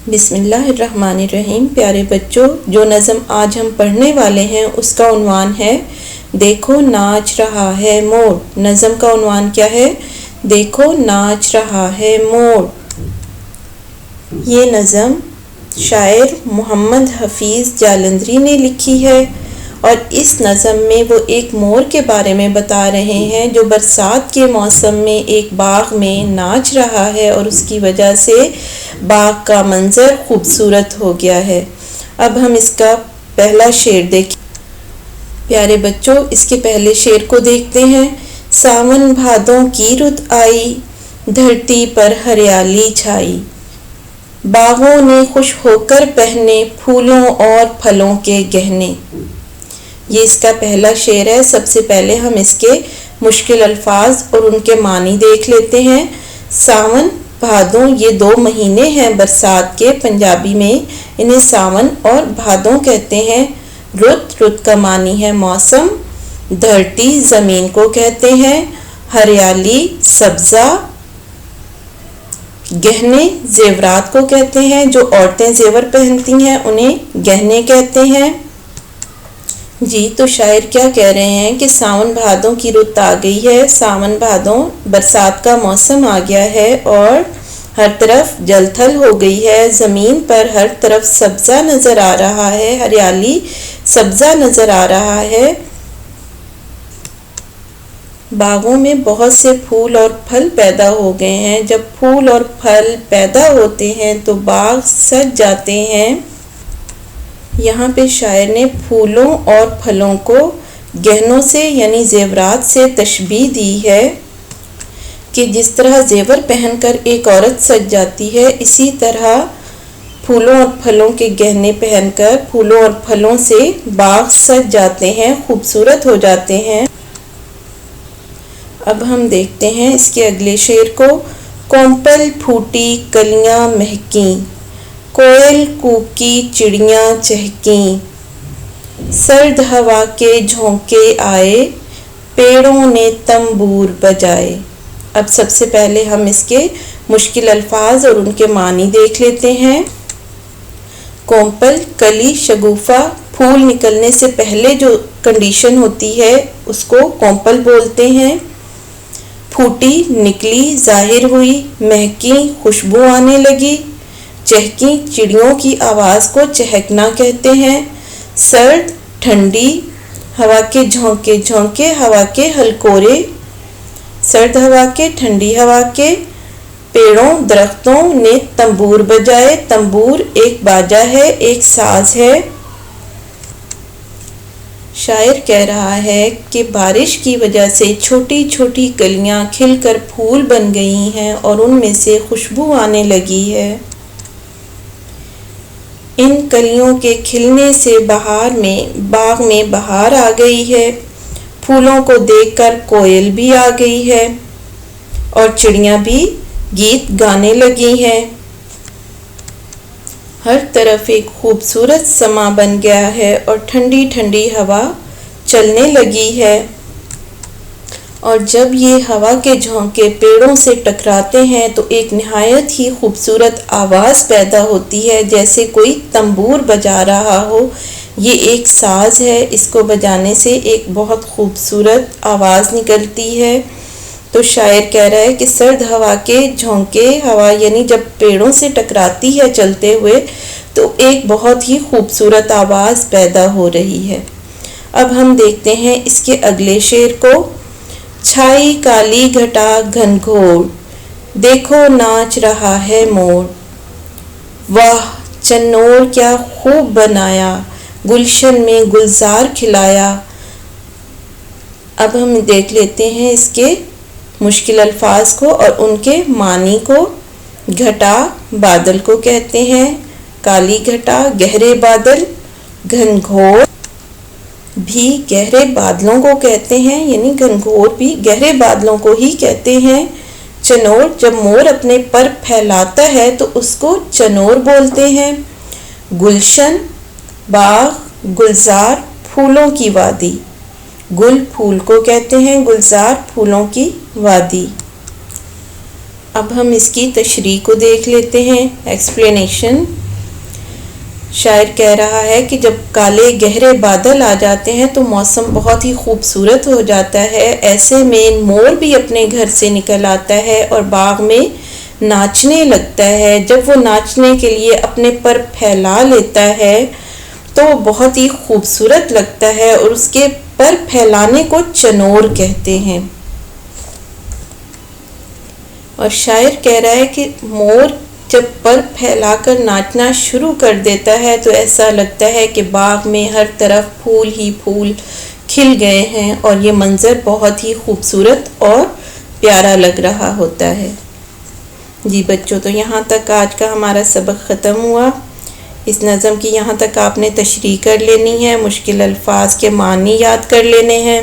بسم اللہ الرحمن الرحیم۔ پیارے بچوں، جو نظم آج ہم پڑھنے والے ہیں اس کا عنوان ہے دیکھو ناچ رہا ہے مور۔ نظم کا عنوان کیا ہے؟ دیکھو ناچ رہا ہے مور۔ یہ نظم شاعر محمد حفیظ جالندری نے لکھی ہے اور اس نظم میں وہ ایک مور کے بارے میں بتا رہے ہیں جو برسات کے موسم میں ایک باغ میں ناچ رہا ہے اور اس کی وجہ سے باغ کا منظر خوبصورت ہو گیا ہے۔ اب ہم اس کا پہلا شعر دیکھیں۔ پیارے بچوں، اس کے پہلے شعر کو دیکھتے ہیں۔ ساون بھادوں کی رت آئی، دھرتی پر ہریالی چھائی، باغوں نے خوش ہو کر پہنے پھولوں اور پھلوں کے گہنے۔ یہ اس کا پہلا شعر ہے۔ سب سے پہلے ہم اس کے مشکل الفاظ اور ان کے معنی دیکھ لیتے ہیں۔ ساون بھادوں، یہ 2 مہینے ہیں برسات کے، پنجابی میں انہیں ساون اور بھادوں کہتے ہیں۔ رت کا معنی ہے موسم، دھرتی زمین کو کہتے ہیں، ہریالی سبزہ، گہنے زیورات کو کہتے ہیں، جو عورتیں زیور پہنتی ہیں انہیں گہنے کہتے ہیں۔ جی تو شاعر کیا کہہ رہے ہیں کہ ساون بھادوں کی رت آ گئی ہے، ساون بھادوں برسات کا موسم آ گیا ہے اور ہر طرف جل تھل ہو گئی ہے، زمین پر ہر طرف سبزہ نظر آ رہا ہے، ہریالی سبزہ نظر آ رہا ہے، باغوں میں بہت سے پھول اور پھل پیدا ہو گئے ہیں۔ جب پھول اور پھل پیدا ہوتے ہیں تو باغ سج جاتے ہیں۔ یہاں پہ شاعر نے پھولوں اور پھلوں کو گہنوں سے یعنی زیورات سے تشبیہ دی ہے کہ جس طرح زیور پہن کر ایک عورت سج جاتی ہے، اسی طرح پھولوں اور پھلوں کے گہنے پہن کر پھولوں اور پھلوں سے باغ سج جاتے ہیں، خوبصورت ہو جاتے ہیں۔ اب ہم دیکھتے ہیں اس کے اگلے شعر کو۔ کونپل پھوٹی کلیاں مہکیں، کوئل کوکی چڑیاں چہکیں، سرد ہوا کے جھونکے آئے، پیڑوں نے تنبور بجائے۔ اب سب سے پہلے ہم اس کے مشکل الفاظ اور ان کے معنی دیکھ لیتے ہیں۔ کونپل کلی شگوفہ، پھول نکلنے سے پہلے جو کنڈیشن ہوتی ہے اس کو کونپل بولتے ہیں۔ پھوٹی نکلی، ظاہر ہوئی، مہکی خوشبو آنے لگی، چہکی چڑیوں کی آواز کو چہکنا کہتے ہیں، سرد ٹھنڈی، ہوا کے جھونکے جھونکے ہوا کے ہلکورے، سرد ہوا کے ٹھنڈی ہوا کے، پیڑوں درختوں نے تنبور بجائے۔ تنبور ایک باجا ہے، ایک ساز ہے۔ شاعر کہہ رہا ہے کہ بارش کی وجہ سے چھوٹی چھوٹی کلیاں کھل کر پھول بن گئی ہیں اور ان میں سے خوشبو آنے لگی ہے۔ ان کلیوں کے کھلنے سے باغ میں بہار آ گئی ہے، پھولوں کو دیکھ کر کوئل بھی آ گئی ہے اور چڑیاں بھی گیت گانے لگی ہیں۔ ہر طرف ایک خوبصورت سما بن گیا ہے اور ٹھنڈی ٹھنڈی ہوا چلنے لگی ہے، اور جب یہ ہوا کے جھونکے پیڑوں سے ٹکراتے ہیں تو ایک نہایت ہی خوبصورت آواز پیدا ہوتی ہے، جیسے کوئی تنبور بجا رہا ہو۔ یہ ایک ساز ہے، اس کو بجانے سے ایک بہت خوبصورت آواز نکلتی ہے۔ تو شاعر کہہ رہا ہے کہ سرد ہوا کے جھونکے، ہوا یعنی جب پیڑوں سے ٹکراتی ہے چلتے ہوئے تو ایک بہت ہی خوبصورت آواز پیدا ہو رہی ہے۔ اب ہم دیکھتے ہیں اس کے اگلے شعر کو۔ چھائی کالی گھٹا گھن گھور، دیکھو ناچ رہا ہے مور، واہ چنور کیا خوب بنایا، گلشن میں گلزار کھلایا۔ اب ہم دیکھ لیتے ہیں اس کے مشکل الفاظ کو اور ان کے معنی کو۔ گھٹا بادل کو کہتے ہیں، کالی گھٹا گہرے بادل، گھن گھور بھی گہرے بادلوں کو کہتے ہیں، یعنی گھن گھور بھی گہرے بادلوں کو ہی کہتے ہیں۔ چنور، جب مور اپنے پر پھیلاتا ہے تو اس کو چنور بولتے ہیں۔ گلشن باغ، گلزار پھولوں کی وادی، گل پھول کو کہتے ہیں، گلزار پھولوں کی وادی۔ اب ہم اس کی تشریح کو دیکھ لیتے ہیں. ایکسپلینیشن. شاعر کہہ رہا ہے کہ جب کالے گہرے بادل آ جاتے ہیں تو موسم بہت ہی خوبصورت ہو جاتا ہے. ایسے میں مور بھی اپنے گھر سے نکل آتا ہے اور باغ میں ناچنے لگتا ہے. جب وہ ناچنے کے لیے اپنے پر پھیلا لیتا ہے تو وہ بہت ہی خوبصورت لگتا ہے اور اس کے پر پھیلانے کو چنور کہتے ہیں. اور شاعر کہہ رہا ہے کہ مور جب پر پھیلا کر ناچنا شروع کر دیتا ہے تو ایسا لگتا ہے کہ باغ میں ہر طرف پھول ہی پھول کھل گئے ہیں اور یہ منظر بہت ہی خوبصورت اور پیارا لگ رہا ہوتا ہے. جی بچوں، تو یہاں تک آج کا ہمارا سبق ختم ہوا. اس نظم کی یہاں تک آپ نے تشریح کر لینی ہے، مشکل الفاظ کے معنی یاد کر لینے ہیں.